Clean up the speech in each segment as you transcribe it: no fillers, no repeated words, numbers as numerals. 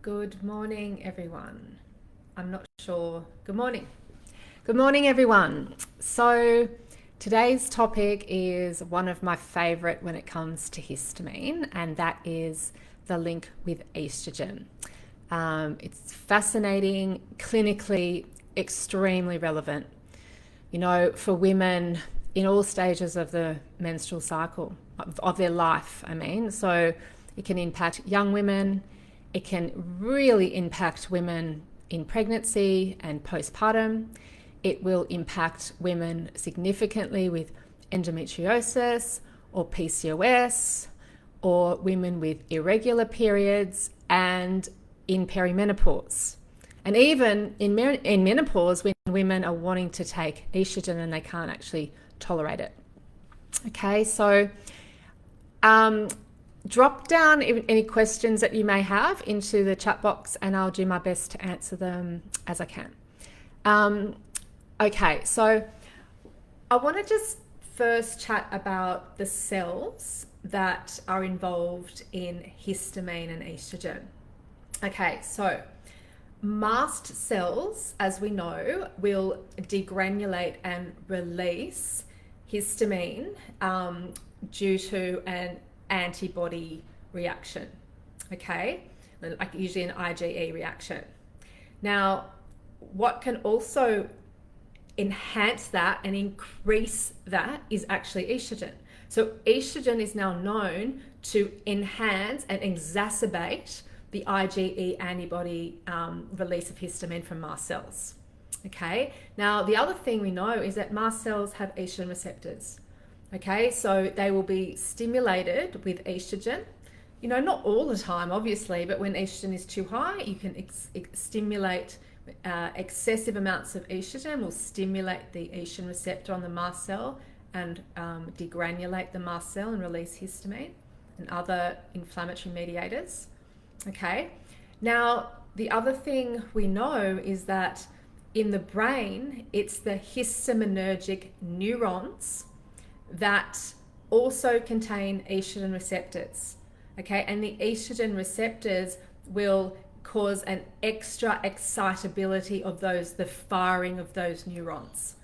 Good morning, everyone. I'm not sure. Good morning. Good morning, everyone. So, today's topic is one of my favorite when it comes to histamine, and that is the link with estrogen. It's fascinating, clinically extremely relevant, for women in all stages of the menstrual cycle, of their life, So, it can impact young women. It can really impact women in pregnancy and postpartum. It will impact women significantly with endometriosis or PCOS, or women with irregular periods and in perimenopause. And even in menopause, when women are wanting to take estrogen and they can't actually tolerate it. Okay, so drop down any questions that you may have into the chat box and I'll do my best to answer them as I can. Okay, so I want to just first chat about the cells that are involved in histamine and estrogen. Okay, so mast cells, as we know, will degranulate and release histamine due to an antibody reaction, okay? Like usually an IgE reaction. Now, what can also enhance that and increase that is actually estrogen. So estrogen is now known to enhance and exacerbate the IgE antibody release of histamine from mast cells. Okay, now the other thing we know is that mast cells have estrogen receptors. Okay, so they will be stimulated with estrogen, not all the time, obviously, but when estrogen is too high, you can stimulate excessive amounts of estrogen will stimulate the estrogen receptor on the mast cell and degranulate the mast cell and release histamine and other inflammatory mediators. Okay, now the other thing we know is that in the brain, it's the histaminergic neurons that also contain estrogen receptors. Okay, and the estrogen receptors will cause an extra excitability of the firing of those neurons.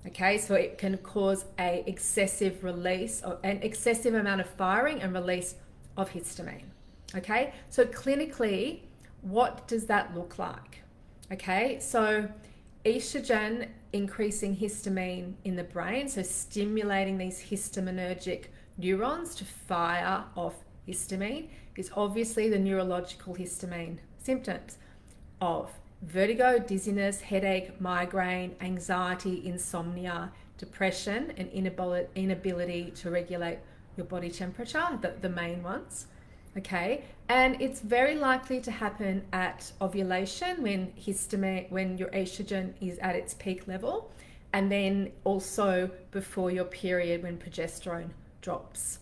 Okay, so it can cause an excessive amount of firing and release of histamine. Okay, so clinically, what does that look like? Okay, so estrogen increasing histamine in the brain, so stimulating these histaminergic neurons to fire off histamine, is obviously the neurological histamine symptoms of vertigo, dizziness, headache, migraine, anxiety, insomnia, depression, and inability to regulate your body temperature, the main ones. Okay, and it's very likely to happen at ovulation when your estrogen is at its peak level, and then also before your period when progesterone drops.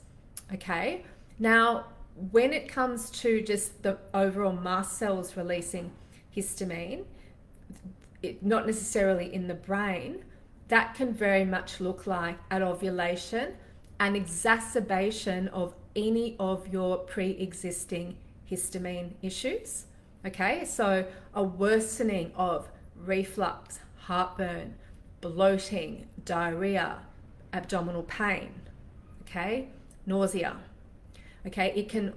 Okay, now when it comes to just the overall mast cells releasing histamine, not necessarily in the brain, that can very much look like at ovulation an exacerbation of any of your pre-existing histamine issues. Okay, so a worsening of reflux, heartburn, bloating, diarrhea, abdominal pain, okay, nausea. Okay, it can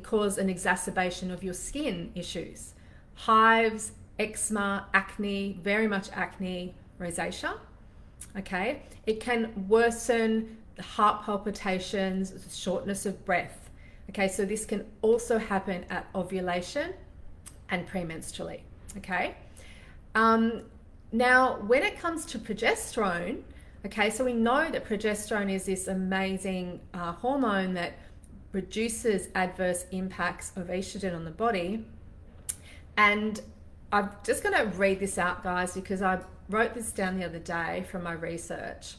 cause an exacerbation of your skin issues, hives, eczema, acne, very much acne, rosacea. Okay, it can worsen the heart palpitations, shortness of breath. Okay, so this can also happen at ovulation and premenstrually. Okay, now when it comes to progesterone, okay, so we know that progesterone is this amazing hormone that reduces adverse impacts of estrogen on the body. And I'm just going to read this out, guys, because I wrote this down the other day from my research.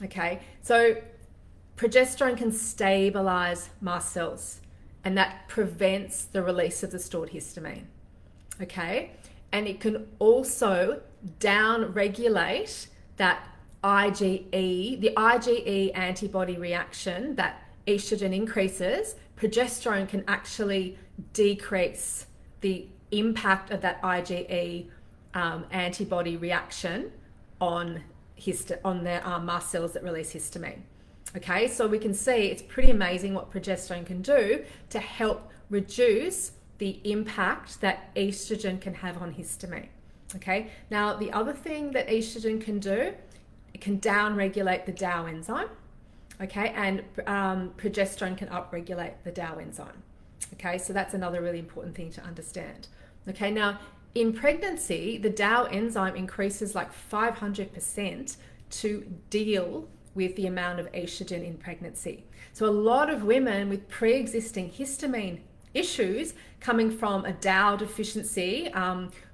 Okay, so progesterone can stabilize mast cells, and that prevents the release of the stored histamine. Okay, and it can also down-regulate that the IgE antibody reaction that estrogen increases progesterone can actually decrease the impact of that IgE antibody reaction on the mast cells that release histamine. Okay, so we can see it's pretty amazing what progesterone can do to help reduce the impact that estrogen can have on histamine. Okay, now the other thing that estrogen can do, it can down-regulate the DAO enzyme. Okay, and progesterone can upregulate the DAO enzyme. Okay, so that's another really important thing to understand. Okay, now in pregnancy, the DAO enzyme increases like 500% to deal with the amount of estrogen in pregnancy. So a lot of women with pre-existing histamine issues coming from a DAO deficiency,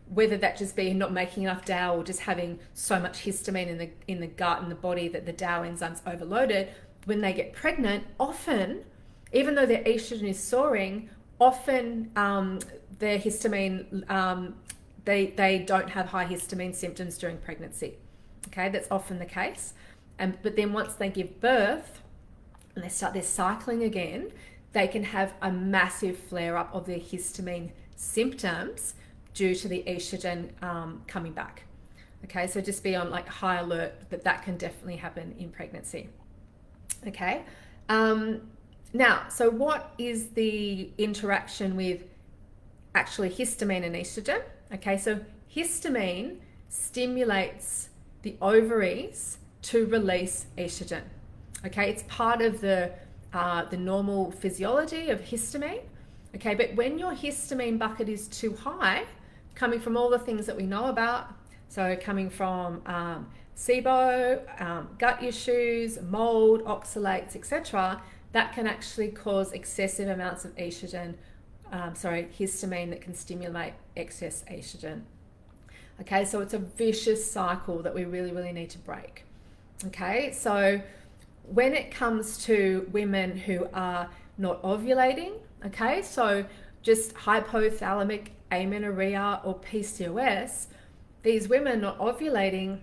whether that just be not making enough DAO or just having so much histamine in the gut and the body that the DAO enzyme's overloaded, when they get pregnant, often, even though their estrogen is soaring, often their histamine, they don't have high histamine symptoms during pregnancy. Okay, that's often the case. But then once they give birth and they start their cycling again, they can have a massive flare-up of their histamine symptoms due to the estrogen coming back. Okay, so just be on like high alert that can definitely happen in pregnancy. Okay, now, so what is the interaction with actually histamine and estrogen? Okay, so histamine stimulates the ovaries to release estrogen. Okay, it's part of the normal physiology of histamine. Okay, but when your histamine bucket is too high, coming from all the things that we know about, so coming from SIBO, gut issues, mold, oxalates, etc., that can actually cause excessive amounts of histamine that can stimulate excess estrogen. Okay, so it's a vicious cycle that we really, really need to break. Okay, so when it comes to women who are not ovulating, okay, so just hypothalamic amenorrhea or PCOS, these women not ovulating,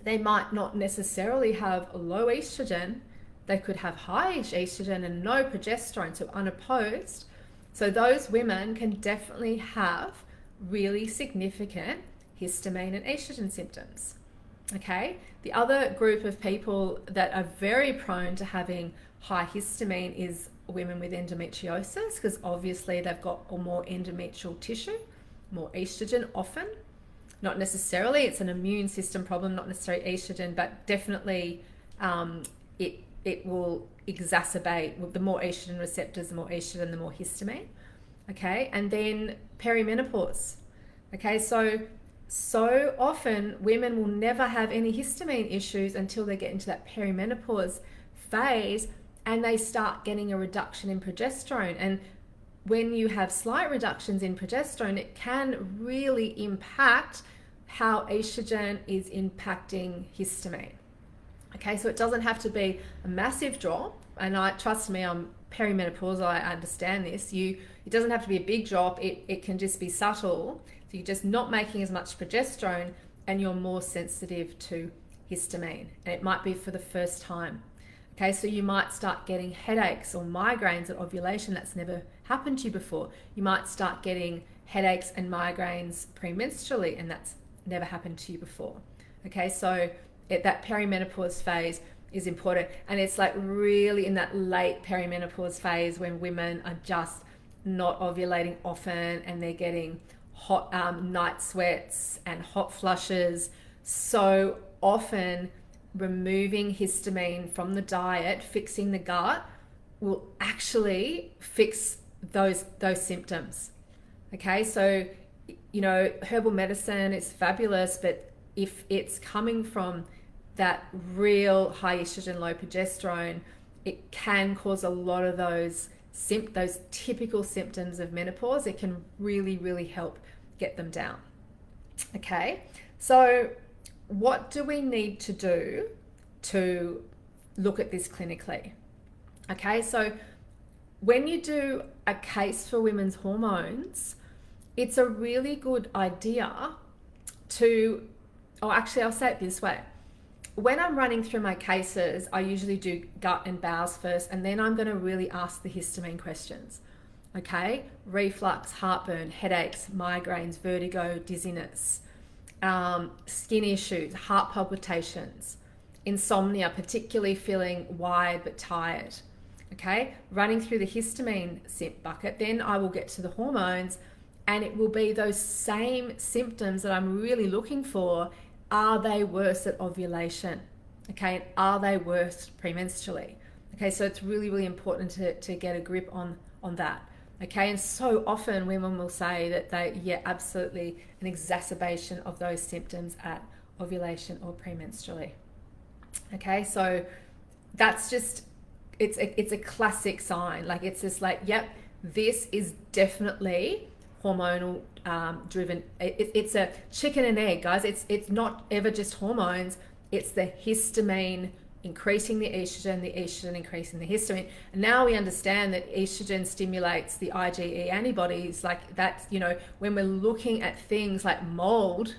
they might not necessarily have low estrogen. They could have high estrogen and no progesterone, so unopposed. So those women can definitely have really significant histamine and estrogen symptoms. Okay, the other group of people that are very prone to having high histamine is women with endometriosis, because obviously they've got more endometrial tissue, more estrogen often. Not necessarily, it's an immune system problem, not necessarily estrogen, but definitely it will exacerbate. The more estrogen receptors, the more estrogen, the more histamine. Okay, and then perimenopause. Okay, so often women will never have any histamine issues until they get into that perimenopause phase and they start getting a reduction in progesterone. And when you have slight reductions in progesterone, it can really impact how estrogen is impacting histamine. Okay, so it doesn't have to be a massive drop, and trust me, I'm perimenopausal, I understand this. It doesn't have to be a big drop, it can just be subtle. So you're just not making as much progesterone and you're more sensitive to histamine. And it might be for the first time. Okay, so you might start getting headaches or migraines at ovulation. That's never happened to you before. You might start getting headaches and migraines premenstrually, and that's never happened to you before. Okay, so that perimenopause phase is important, and it's like really in that late perimenopause phase when women are just not ovulating often and they're getting hot night sweats and hot flushes. So often removing histamine from the diet, fixing the gut, will actually fix those symptoms. Okay, so herbal medicine is fabulous, but if it's coming from that real high estrogen, low progesterone, it can cause a lot of those typical symptoms of menopause. It can really, really help get them down. Okay, so what do we need to do to look at this clinically? Okay, so when you do a case for women's hormones, it's a really good idea I'll say it this way. when I'm running through my cases, I usually do gut and bowels first, and then I'm going to really ask the histamine questions. Okay, reflux, heartburn, headaches, migraines, vertigo, dizziness, skin issues, heart palpitations, insomnia, particularly feeling wired but tired. Okay, running through the histamine bucket, then I will get to the hormones, and it will be those same symptoms that I'm really looking for. Are they worse at ovulation? Okay, and are they worse premenstrually? Okay, so it's really, really important to get a grip on that. Okay, and so often women will say that absolutely an exacerbation of those symptoms at ovulation or premenstrually. Okay, so that's just, it's a classic sign. Like, it's just like, yep, this is definitely hormonal driven. It's a chicken and egg, guys. It's not ever just hormones. It's the histamine increasing the estrogen increasing the histamine. And now we understand that estrogen stimulates the IgE antibodies. Like, that's, when we're looking at things like mold,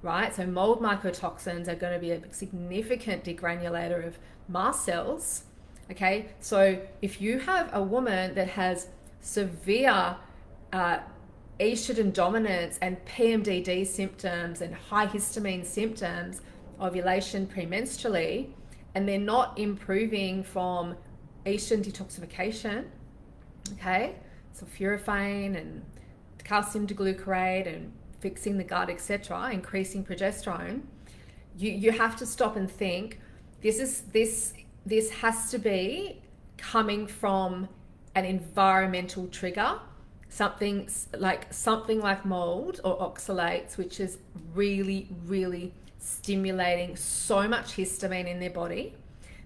right? So mold mycotoxins are going to be a significant degranulator of mast cells. Okay, so if you have a woman that has severe estrogen dominance and PMDD symptoms and high histamine symptoms, ovulation, premenstrually, and they're not improving from estrogen detoxification, okay, sulforaphane and calcium diglucarate and fixing the gut, etc., increasing progesterone, you have to stop and think, this has to be coming from an environmental trigger, something like mold or oxalates, which is really, really stimulating so much histamine in their body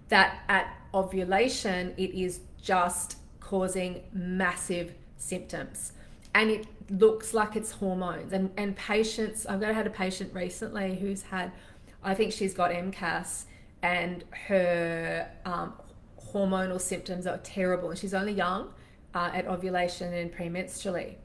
that at ovulation it is just causing massive symptoms. And it looks like it's hormones. And patients, I've had a patient recently who's had, I think she's got MCAS, and her hormonal symptoms are terrible. And she's only young at ovulation and premenstrually.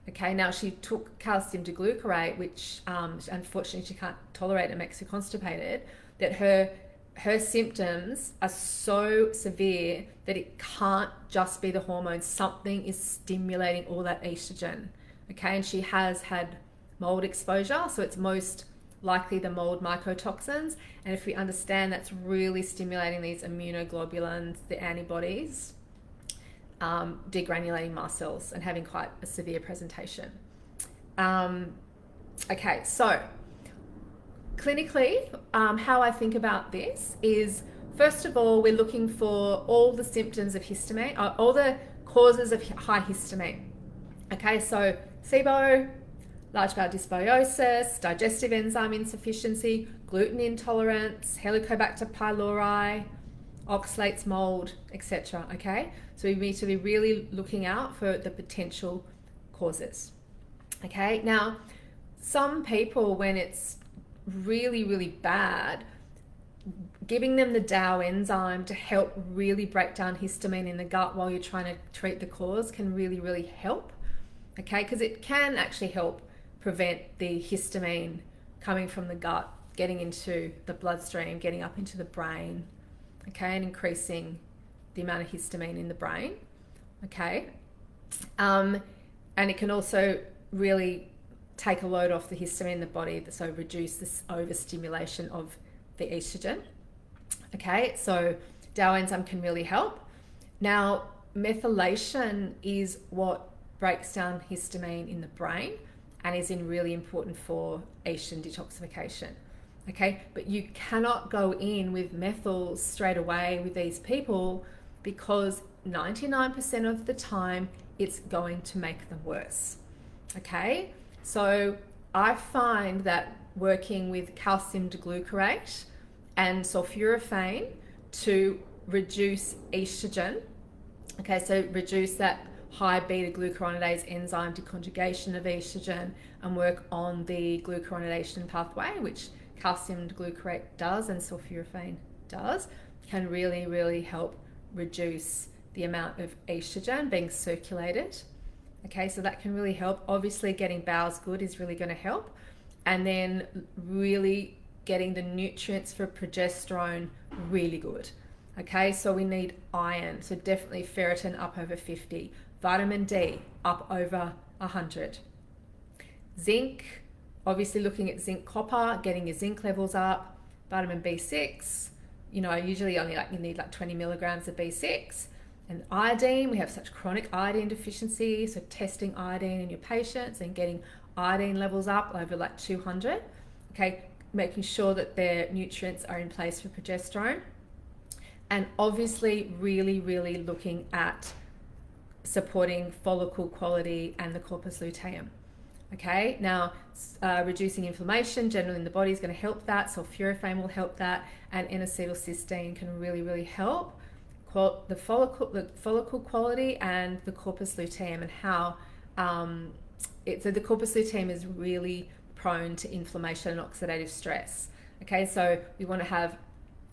Okay, now she took calcium diglucarate, which unfortunately she can't tolerate. It makes her constipated. That her symptoms are so severe that it can't just be the hormones. Something is stimulating all that estrogen. Okay, and she has had mold exposure, so it's most likely the mold mycotoxins. And if we understand that's really stimulating these immunoglobulins, the antibodies, degranulating mast cells and having quite a severe presentation. Okay, so clinically, how I think about this is, first of all, we're looking for all the symptoms of histamine, all the causes of high histamine. Okay, so SIBO, large bowel dysbiosis, digestive enzyme insufficiency, gluten intolerance, Helicobacter pylori, oxalates, mold, etc. Okay, so we need to be really looking out for the potential causes. Okay, now some people, when it's really, really bad, giving them the DAO enzyme to help really break down histamine in the gut while you're trying to treat the cause can really, really help. Okay, because it can actually help prevent the histamine coming from the gut, getting into the bloodstream, getting up into the brain, okay, and increasing the amount of histamine in the brain, okay. And it can also really take a load off the histamine in the body, so reduce this overstimulation of the estrogen, okay. So DAO enzyme can really help. Now, methylation is what breaks down histamine in the brain and is really important for estrogen detoxification. Okay, but you cannot go in with methyls straight away with these people, because 99% of the time it's going to make them worse. Okay, so I find that working with calcium diglucarate and sulforaphane to reduce estrogen, okay, so reduce that high beta glucuronidase enzyme deconjugation of estrogen and work on the glucuronidation pathway, which calcium diglucarate does and sulforaphane does, can really, really help reduce the amount of estrogen being circulated. Okay, so that can really help. Obviously, getting bowels good is really going to help. And then really getting the nutrients for progesterone really good. Okay, so we need iron, so definitely ferritin up over 50, vitamin D up over 100, zinc, obviously looking at zinc copper, getting your zinc levels up, vitamin B6, usually only you need 20 milligrams of B6, and iodine. We have such chronic iodine deficiency, so testing iodine in your patients and getting iodine levels up over 200, okay, making sure that their nutrients are in place for progesterone. And obviously really, really looking at supporting follicle quality and the corpus luteum. Okay, now reducing inflammation generally in the body is going to help that. Sulforaphane will help that, and N-acetylcysteine can really, really help the follicle quality and the corpus luteum, and how so the corpus luteum is really prone to inflammation and oxidative stress. Okay, so we want to have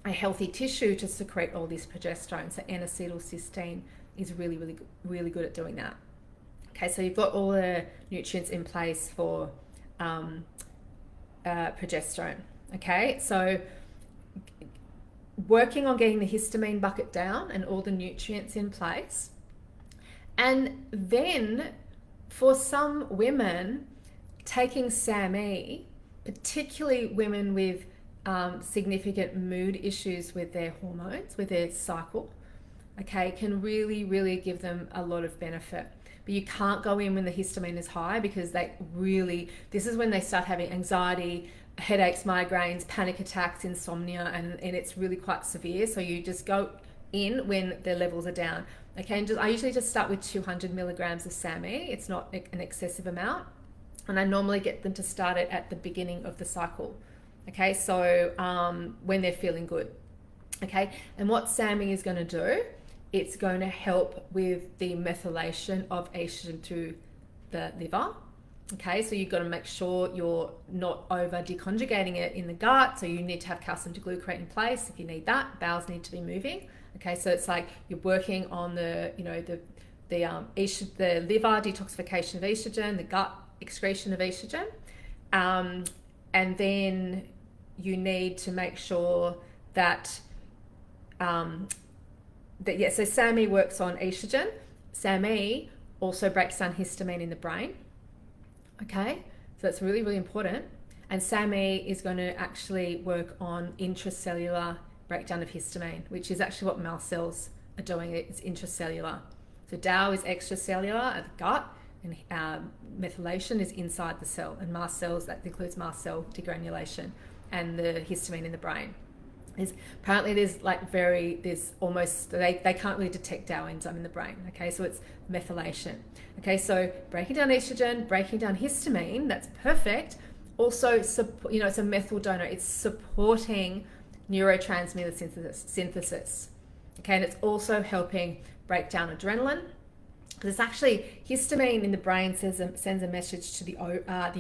a healthy tissue to secrete all this progesterone. So N-acetylcysteine is really, really, really good at doing that. Okay, so you've got all the nutrients in place for progesterone. Okay, so working on getting the histamine bucket down and all the nutrients in place. And then for some women, taking Sammy, particularly women with significant mood issues with their hormones, with their cycle, okay, can really, really give them a lot of benefit. But you can't go in when the histamine is high, because this is when they start having anxiety, headaches, migraines, panic attacks, insomnia, and it's really quite severe. So you just go in when their levels are down. Okay, and I usually just start with 200 milligrams of Sammy. It's not an excessive amount. And I normally get them to start it at the beginning of the cycle. Okay, so when they're feeling good. Okay, and what Sammy is going to do, it's going to help with the methylation of estrogen through the liver. Okay, so you've got to make sure you're not over deconjugating it in the gut. So you need to have calcium glucarate in place if you need that. Bowels need to be moving. Okay, so it's like you're working on the liver detoxification of estrogen, the gut excretion of estrogen, and then you need to make sure that so Sammy works on estrogen. Sammy also breaks down histamine in the brain. Okay, so that's really, really important. And Sammy is going to actually work on intracellular breakdown of histamine, which is actually what mast cells are doing. It's intracellular. So DAO is extracellular at the gut, and methylation is inside the cell. And mast cells, that includes mast cell degranulation and the histamine in the brain. Apparently they can't really detect our enzyme in the brain. Okay, so it's methylation. Okay, so breaking down estrogen, breaking down histamine, that's perfect. Also, it's a methyl donor. It's supporting neurotransmitter synthesis. Okay, and it's also helping break down adrenaline, because it's actually histamine in the brain sends a message to the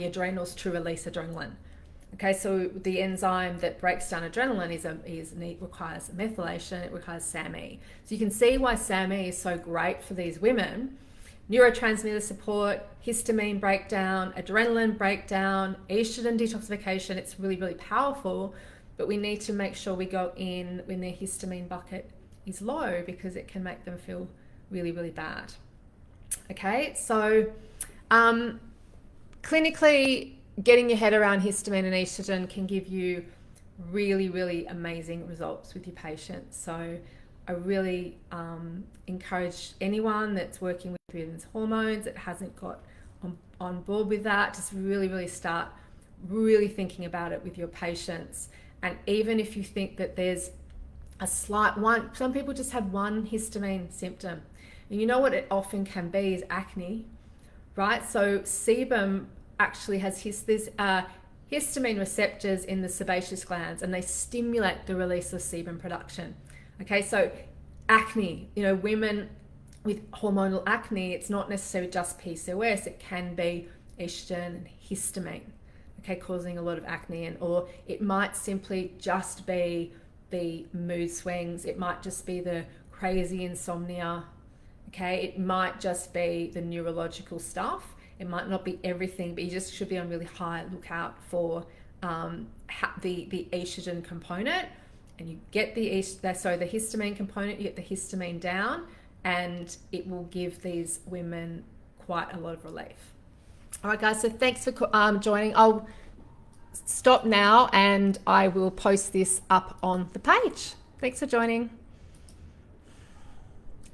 adrenals to release adrenaline. Okay, so the enzyme that breaks down adrenaline requires methylation. It requires Sammy. So you can see why Sammy is so great for these women. Neurotransmitter support, histamine breakdown, adrenaline breakdown, estrogen detoxification. It's really, really powerful, but we need to make sure we go in when their histamine bucket is low, because it can make them feel really, really bad. Okay, so clinically, getting your head around histamine and estrogen can give you really, really amazing results with your patients. So I really encourage anyone that's working with women's hormones that hasn't got on board with that, just really, really start really thinking about it with your patients. And even if you think that there's a slight one, some people just have one histamine symptom. And you know what it often can be is acne, right? So sebum actually has histamine receptors in the sebaceous glands, and they stimulate the release of sebum production. Okay, so acne, women with hormonal acne, it's not necessarily just PCOS, it can be estrogen and histamine, okay, causing a lot of acne, or it might simply just be the mood swings, it might just be the crazy insomnia, okay, it might just be the neurological stuff. It might not be everything, but you just should be on really high lookout for the estrogen component, and you get the histamine component, you get the histamine down, and it will give these women quite a lot of relief. All right, guys, so thanks for joining. I'll stop now and I will post this up on the page. Thanks for joining.